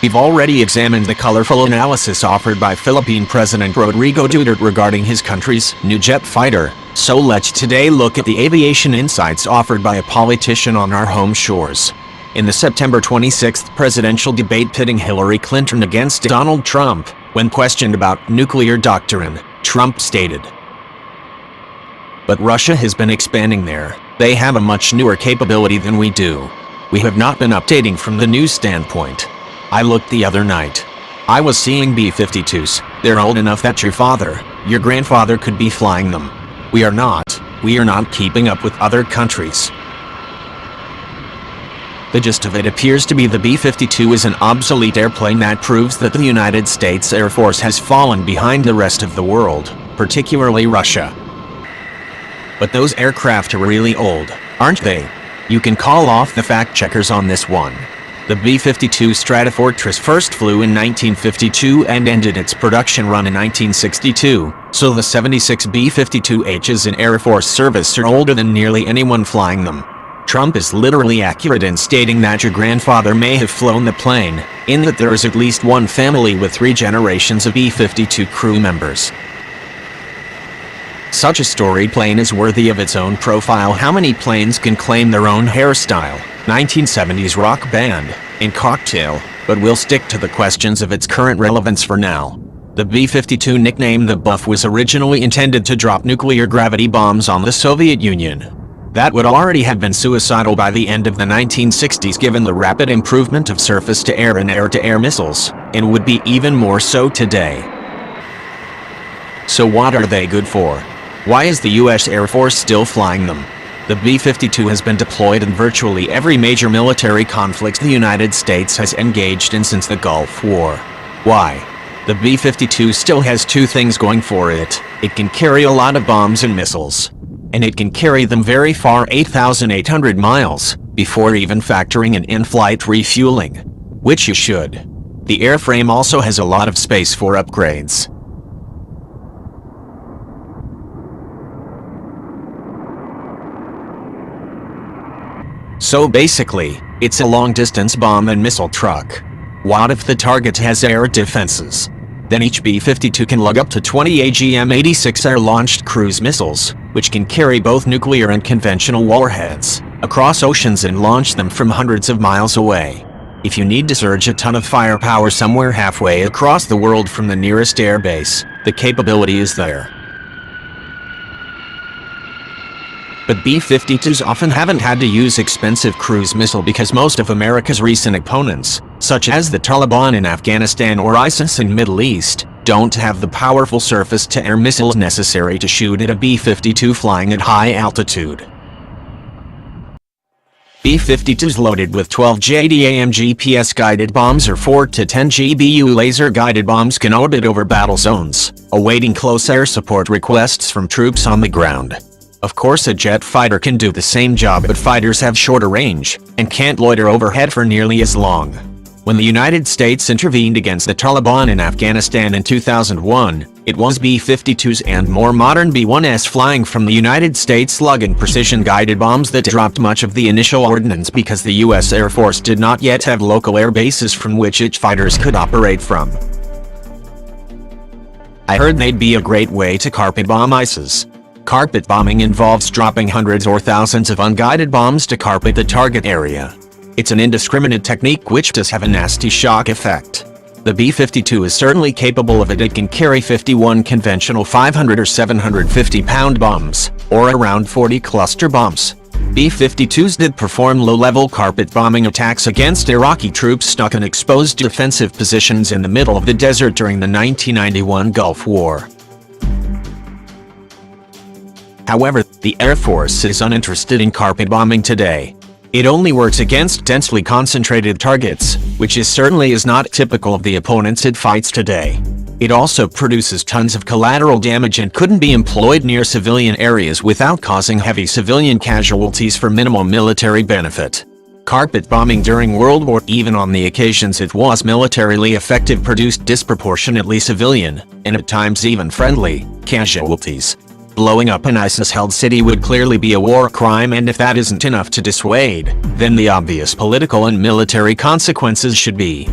We've already examined the colorful analysis offered by Philippine President Rodrigo Duterte regarding his country's new jet fighter, so let's today look at the aviation insights offered by a politician on our home shores. In the September 26th presidential debate pitting Hillary Clinton against Donald Trump, when questioned about nuclear doctrine, Trump stated, "But Russia has been expanding there. They have a much newer capability than we do. We have not been updating from the news standpoint. I looked the other night. I was seeing B-52s. They're old enough that your father, your grandfather could be flying them. We are not. We are not keeping up with other countries." The gist of it appears to be the B-52 is an obsolete airplane that proves that the United States Air Force has fallen behind the rest of the world, particularly Russia. But those aircraft are really old, aren't they? You can call off the fact-checkers on this one. The B-52 Stratofortress first flew in 1952 and ended its production run in 1962, so the 76 B-52Hs in Air Force service are older than nearly anyone flying them. Trump is literally accurate in stating that your grandfather may have flown the plane, in that there is at least one family with 3 generations of B-52 crew members. Such a storied plane is worthy of its own profile. How many planes can claim their own hairstyle, 1970s rock band, and cocktail, but we'll stick to the questions of its current relevance for now. The B-52, nicknamed the Buff, was originally intended to drop nuclear gravity bombs on the Soviet Union. That would already have been suicidal by the end of the 1960s given the rapid improvement of surface-to-air and air-to-air missiles, and would be even more so today. So what are they good for? Why is the U.S. Air Force still flying them? The B-52 has been deployed in virtually every major military conflict the United States has engaged in since the Gulf War. Why? The B-52 still has 2 things going for it. It can carry a lot of bombs and missiles. And it can carry them very far, 8,800 miles, before even factoring in in-flight refueling. Which you should. The airframe also has a lot of space for upgrades. So basically, it's a long-distance bomb and missile truck. What if the target has air defenses? Then each B-52 can lug up to 20 AGM-86 air-launched cruise missiles, which can carry both nuclear and conventional warheads, across oceans and launch them from hundreds of miles away. If you need to surge a ton of firepower somewhere halfway across the world from the nearest airbase, the capability is there. But B-52s often haven't had to use expensive cruise missile because most of America's recent opponents, such as the Taliban in Afghanistan or ISIS in Middle East, don't have the powerful surface-to-air missiles necessary to shoot at a B-52 flying at high altitude. B-52s loaded with 12 JDAM GPS-guided bombs or 4 to 10 GBU laser-guided bombs can orbit over battle zones, awaiting close air support requests from troops on the ground. Of course, a jet fighter can do the same job, but fighters have shorter range and can't loiter overhead for nearly as long. When the United States intervened against the Taliban in Afghanistan in 2001, it was B-52s and more modern B-1s flying from the United States lugging precision-guided bombs that dropped much of the initial ordnance because the U.S. Air Force did not yet have local air bases from which its fighters could operate from. I heard they'd be a great way to carpet bomb ISIS. Carpet bombing involves dropping hundreds or thousands of unguided bombs to carpet the target area. It's an indiscriminate technique which does have a nasty shock effect. The B-52 is certainly capable of it. It can carry 51 conventional 500 or 750-pound bombs, or around 40 cluster bombs. B-52s did perform low-level carpet bombing attacks against Iraqi troops stuck in exposed defensive positions in the middle of the desert during the 1991 Gulf War. However, the Air Force is uninterested in carpet bombing today. It only works against densely concentrated targets, which certainly is not typical of the opponents it fights today. It also produces tons of collateral damage and couldn't be employed near civilian areas without causing heavy civilian casualties for minimal military benefit. Carpet bombing during World War, even on the occasions it was militarily effective, produced disproportionately civilian, and at times even friendly, casualties. Blowing up an ISIS-held city would clearly be a war crime, and if that isn't enough to dissuade, then the obvious political and military consequences should be.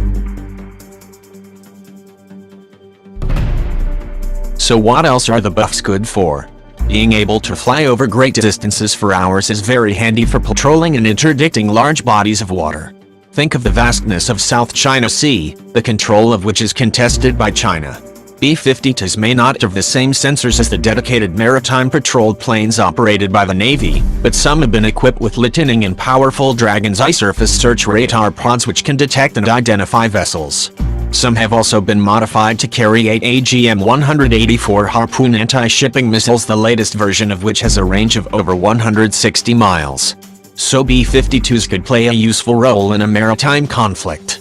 So what else are the buffs good for? Being able to fly over great distances for hours is very handy for patrolling and interdicting large bodies of water. Think of the vastness of South China Sea, the control of which is contested by China. B-52s may not have the same sensors as the dedicated maritime patrol planes operated by the Navy, but some have been equipped with lightning and powerful Dragon's eye surface search radar pods which can detect and identify vessels. Some have also been modified to carry 8 AGM-184 Harpoon anti-shipping missiles, the latest version of which has a range of over 160 miles. So B-52s could play a useful role in a maritime conflict.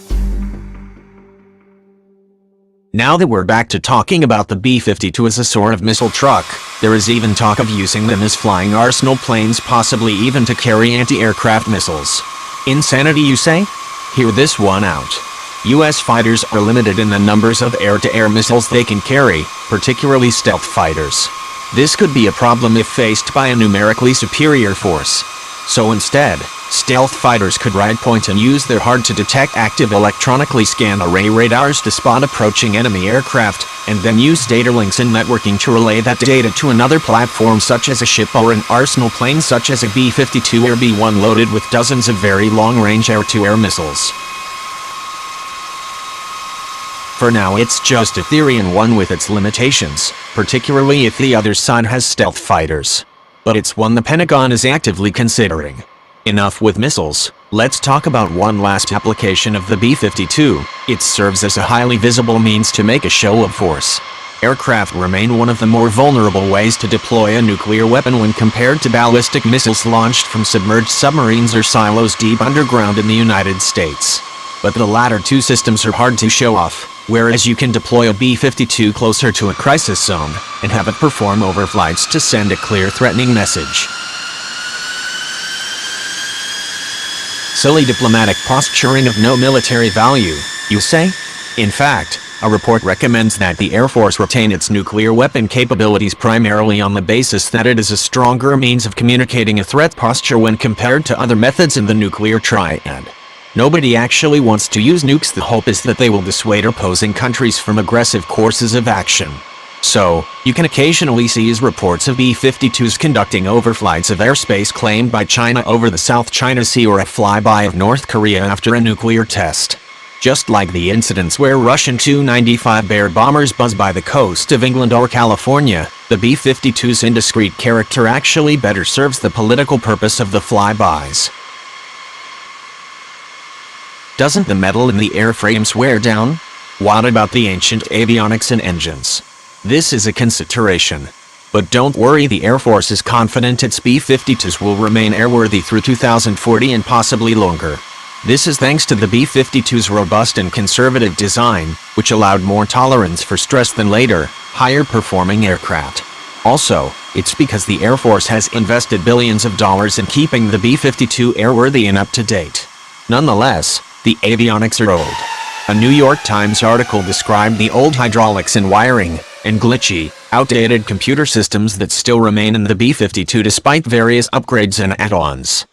Now that we're back to talking about the B-52 as a sort of missile truck, there is even talk of using them as flying arsenal planes, possibly even to carry anti-aircraft missiles. Insanity, you say? Hear this one out. US fighters are limited in the numbers of air-to-air missiles they can carry, particularly stealth fighters. This could be a problem if faced by a numerically superior force. So instead, stealth fighters could ride point and use their hard-to-detect active electronically scanned array radars to spot approaching enemy aircraft, and then use data links and networking to relay that data to another platform such as a ship or an arsenal plane such as a B-52 or B-1 loaded with dozens of very long-range air-to-air missiles. For now it's just a theory and one with its limitations, particularly if the other side has stealth fighters. But it's one the Pentagon is actively considering. Enough with missiles, let's talk about one last application of the B-52. It serves as a highly visible means to make a show of force. Aircraft remain one of the more vulnerable ways to deploy a nuclear weapon when compared to ballistic missiles launched from submerged submarines or silos deep underground in the United States. But the latter two systems are hard to show off, whereas you can deploy a B-52 closer to a crisis zone and have it perform overflights to send a clear threatening message. Silly diplomatic posturing of no military value, you say? In fact, a report recommends that the Air Force retain its nuclear weapon capabilities primarily on the basis that it is a stronger means of communicating a threat posture when compared to other methods in the nuclear triad. Nobody actually wants to use nukes. The hope is that they will dissuade opposing countries from aggressive courses of action. So, you can occasionally see reports of B-52s conducting overflights of airspace claimed by China over the South China Sea or a flyby of North Korea after a nuclear test. Just like the incidents where Russian Tu-95 Bear bombers buzz by the coast of England or California, the B-52's indiscreet character actually better serves the political purpose of the flybys. Doesn't the metal in the airframes wear down? What about the ancient avionics and engines? This is a consideration. But don't worry, the Air Force is confident its B-52s will remain airworthy through 2040 and possibly longer. This is thanks to the B-52's robust and conservative design, which allowed more tolerance for stress than later, higher-performing aircraft. Also, it's because the Air Force has invested billions of dollars in keeping the B-52 airworthy and up-to-date. Nonetheless, the avionics are old. A New York Times article described the old hydraulics and wiring, and glitchy, outdated computer systems that still remain in the B-52 despite various upgrades and add-ons.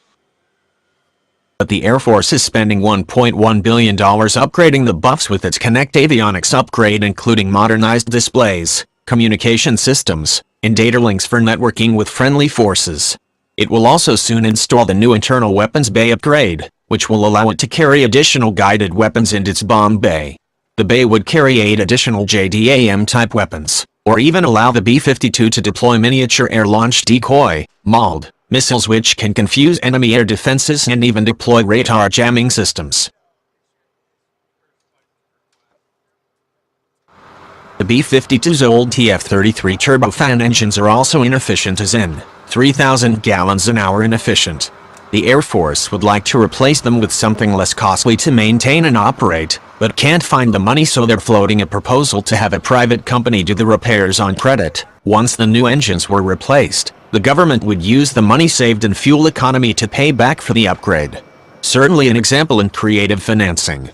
But the Air Force is spending $1.1 billion upgrading the buffs with its Connect avionics upgrade, including modernized displays, communication systems, and data links for networking with friendly forces. It will also soon install the new internal weapons bay upgrade, which will allow it to carry additional guided weapons in its bomb bay. The bay would carry 8 additional JDAM-type weapons, or even allow the B-52 to deploy miniature air-launched decoy, MALD, missiles which can confuse enemy air defenses and even deploy radar jamming systems. The B-52's old TF-33 turbofan engines are also inefficient, as in 3,000 gallons an hour inefficient. The Air Force would like to replace them with something less costly to maintain and operate, but can't find the money, so they're floating a proposal to have a private company do the repairs on credit. Once the new engines were replaced, the government would use the money saved in fuel economy to pay back for the upgrade. Certainly an example in creative financing.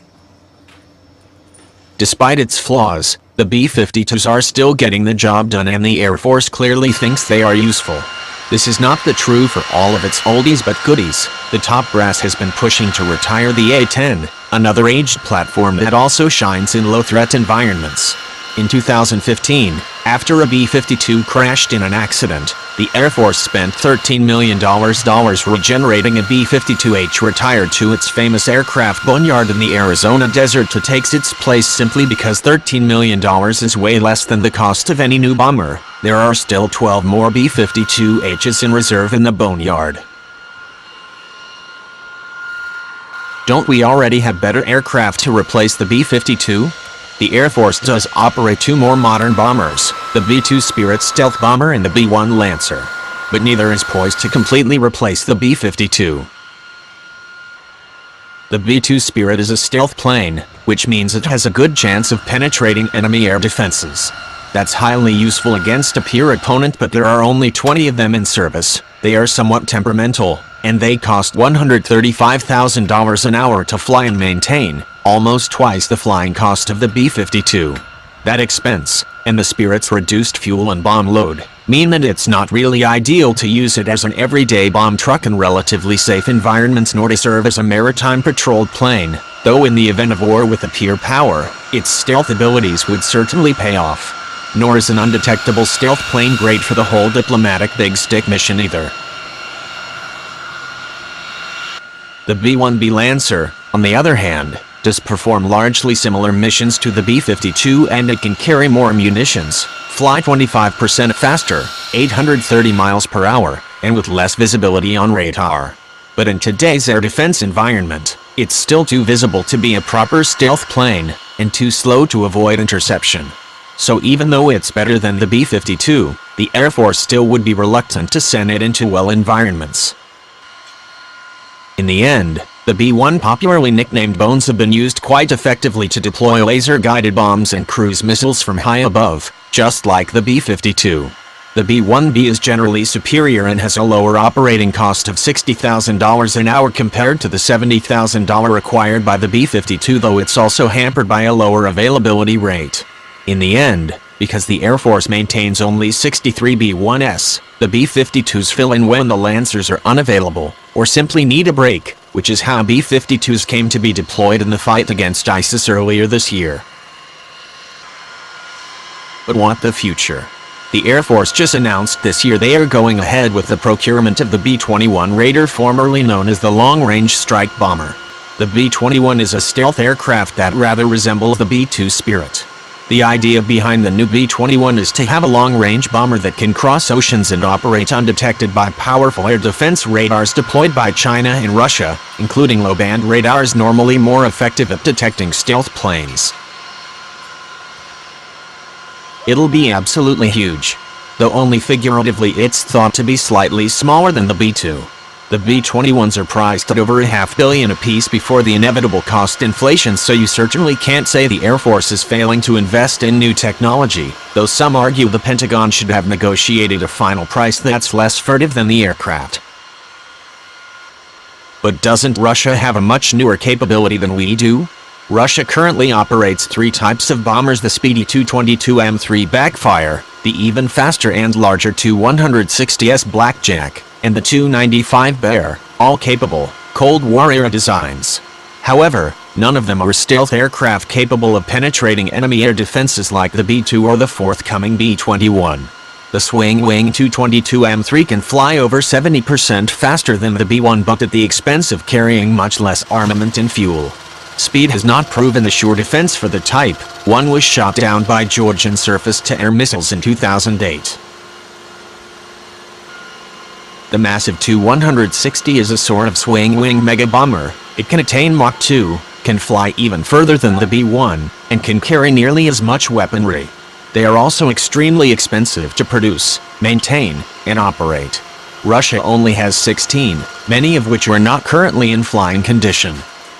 Despite its flaws, the B-52s are still getting the job done, and the Air Force clearly thinks they are useful. This is not the true for all of its oldies but goodies. The top brass has been pushing to retire the A-10, another aged platform that also shines in low-threat environments. In 2015, After a B-52 crashed in an accident, the Air Force spent $13 million regenerating a B-52H retired to its famous aircraft boneyard in the Arizona desert to take its place simply because $13 million is way less than the cost of any new bomber. There are still 12 more B-52Hs in reserve in the boneyard. Don't we already have better aircraft to replace the B-52? The Air Force does operate two more modern bombers, the B-2 Spirit stealth bomber and the B-1 Lancer. But neither is poised to completely replace the B-52. The B-2 Spirit is a stealth plane, which means it has a good chance of penetrating enemy air defenses. That's highly useful against a peer opponent, but there are only 20 of them in service. They are somewhat temperamental, and they cost $135,000 an hour to fly and maintain, almost twice the flying cost of the B-52. That expense, and the Spirit's reduced fuel and bomb load, mean that it's not really ideal to use it as an everyday bomb truck in relatively safe environments, nor to serve as a maritime patrol plane, though in the event of war with a peer power, its stealth abilities would certainly pay off. Nor is an undetectable stealth plane great for the whole diplomatic big stick mission either. The B-1B Lancer, on the other hand, does perform largely similar missions to the B-52, and it can carry more munitions, fly 25% faster, 830 miles per hour, and with less visibility on radar. But in today's air defense environment, it's still too visible to be a proper stealth plane, and too slow to avoid interception. So even though it's better than the B-52, the Air Force still would be reluctant to send it into well environments. In the end, the B-1, popularly nicknamed Bones, have been used quite effectively to deploy laser-guided bombs and cruise missiles from high above, just like the B-52. The B-1B is generally superior and has a lower operating cost of $60,000 an hour compared to the $70,000 required by the B-52, though it's also hampered by a lower availability rate. In the end, because the Air Force maintains only 63 B-1s, the B-52s fill in when the Lancers are unavailable, or simply need a break, which is how B-52s came to be deployed in the fight against ISIS earlier this year. But what the future? The Air Force just announced this year they are going ahead with the procurement of the B-21 Raider, formerly known as the Long-Range Strike Bomber. The B-21 is a stealth aircraft that rather resembles the B-2 Spirit. The idea behind the new B-21 is to have a long-range bomber that can cross oceans and operate undetected by powerful air defense radars deployed by China and Russia, including low-band radars normally more effective at detecting stealth planes. It'll be absolutely huge, though only figuratively. It's thought to be slightly smaller than the B-2. The B-21s are priced at over $500 million apiece before the inevitable cost inflation, so you certainly can't say the Air Force is failing to invest in new technology, though some argue the Pentagon should have negotiated a final price that's less furtive than the aircraft. But doesn't Russia have a much newer capability than we do? Russia currently operates three types of bombers: the speedy Tu-22M3 Backfire, the even faster and larger Tu-160S Blackjack, and the Tu-95 Bear, all capable, Cold War-era designs. However, none of them are stealth aircraft capable of penetrating enemy air defenses like the B-2 or the forthcoming B-21. The swing-wing Tu-22M3 can fly over 70% faster than the B-1, but at the expense of carrying much less armament and fuel. Speed has not proven a sure defense for the type. One was shot down by Georgian surface-to-air missiles in 2008. The massive Tu-160 is a sort of swing-wing mega-bomber. It can attain Mach 2, can fly even further than the B-1, and can carry nearly as much weaponry. They are also extremely expensive to produce, maintain, and operate. Russia only has 16, many of which are not currently in flying condition.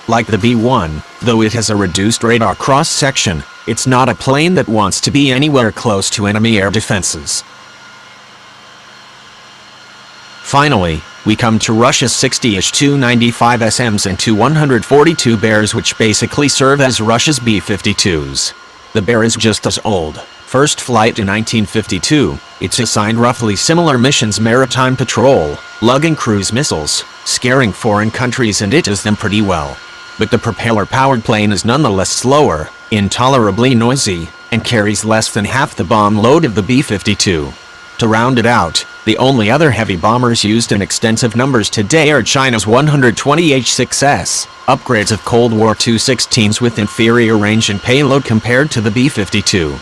Like the B-1, though it has a reduced radar cross-section, it's not a plane that wants to be anywhere close to enemy air defenses. Finally, we come to Russia's 60-ish Tu-95SMs and Tu-142 Bears, which basically serve as Russia's B-52s. The Bear is just as old. First flight in 1952, it's assigned roughly similar missions: maritime patrol, lugging cruise missiles, scaring foreign countries, and it does them pretty well. But the propeller-powered plane is nonetheless slower, intolerably noisy, and carries less than half the bomb load of the B-52. To round it out, the only other heavy bombers used in extensive numbers today are China's 120 H-6S, upgrades of Cold War II 16s with inferior range and payload compared to the B-52.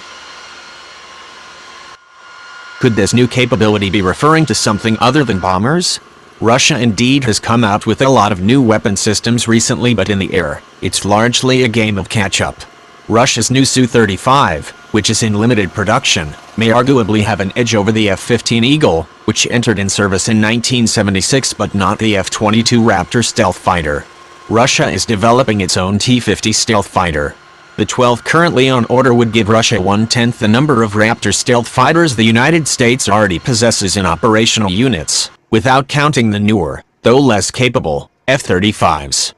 Could this new capability be referring to something other than bombers? Russia indeed has come out with a lot of new weapon systems recently, but in the air, it's largely a game of catch-up. Russia's new Su-35, which is in limited production, may arguably have an edge over the F-15 Eagle, which entered in service in 1976 but not the F-22 Raptor stealth fighter. Russia is developing its own T-50 stealth fighter. The 12 currently on order would give Russia 1/10 the number of Raptor stealth fighters the United States already possesses in operational units, without counting the newer, though less capable, F-35s.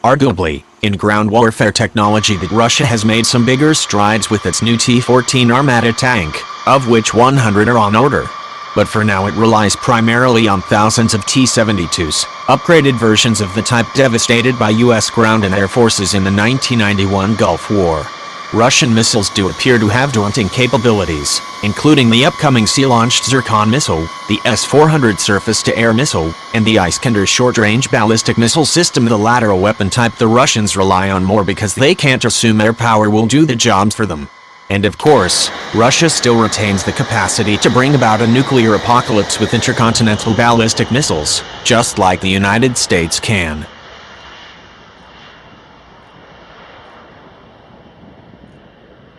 Arguably, in ground warfare technology that Russia has made some bigger strides with its new T-14 Armata tank, of which 100 are on order. But for now it relies primarily on thousands of T-72s, upgraded versions of the type devastated by U.S. ground and air forces in the 1991 Gulf War. Russian missiles do appear to have daunting capabilities, including the upcoming sea-launched Zircon missile, the S-400 surface-to-air missile, and the Iskander short-range ballistic missile system, the latter a weapon type the Russians rely on more because they can't assume air power will do the job for them. And of course, Russia still retains the capacity to bring about a nuclear apocalypse with intercontinental ballistic missiles, just like the United States can.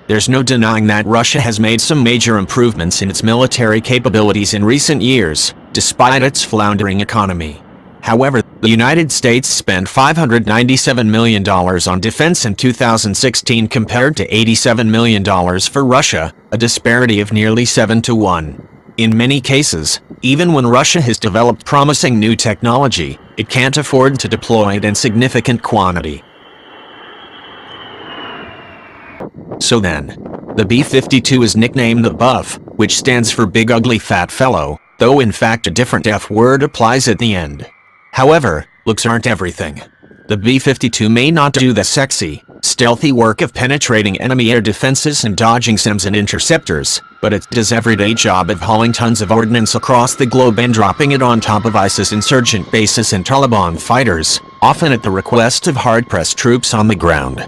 There's no denying that Russia has made some major improvements in its military capabilities in recent years, despite its floundering economy. However, the United States spent $597 million on defense in 2016 compared to $87 million for Russia, a disparity of nearly 7-to-1. In many cases, even when Russia has developed promising new technology, it can't afford to deploy it in significant quantity. So then, the B-52 is nicknamed the Buff, which stands for Big Ugly Fat Fellow, though in fact a different F word applies at the end. However, looks aren't everything. The B-52 may not do the sexy, stealthy work of penetrating enemy air defenses and dodging SAMs and interceptors, but it does everyday job of hauling tons of ordnance across the globe and dropping it on top of ISIS insurgent bases and Taliban fighters, often at the request of hard-pressed troops on the ground.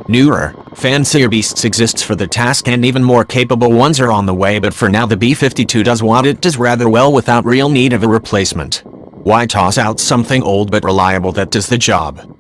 Newer, fancier beasts exist for the task and even more capable ones are on the way, but for now the B-52 does what it does rather well without real need of a replacement. Why toss out something old but reliable that does the job?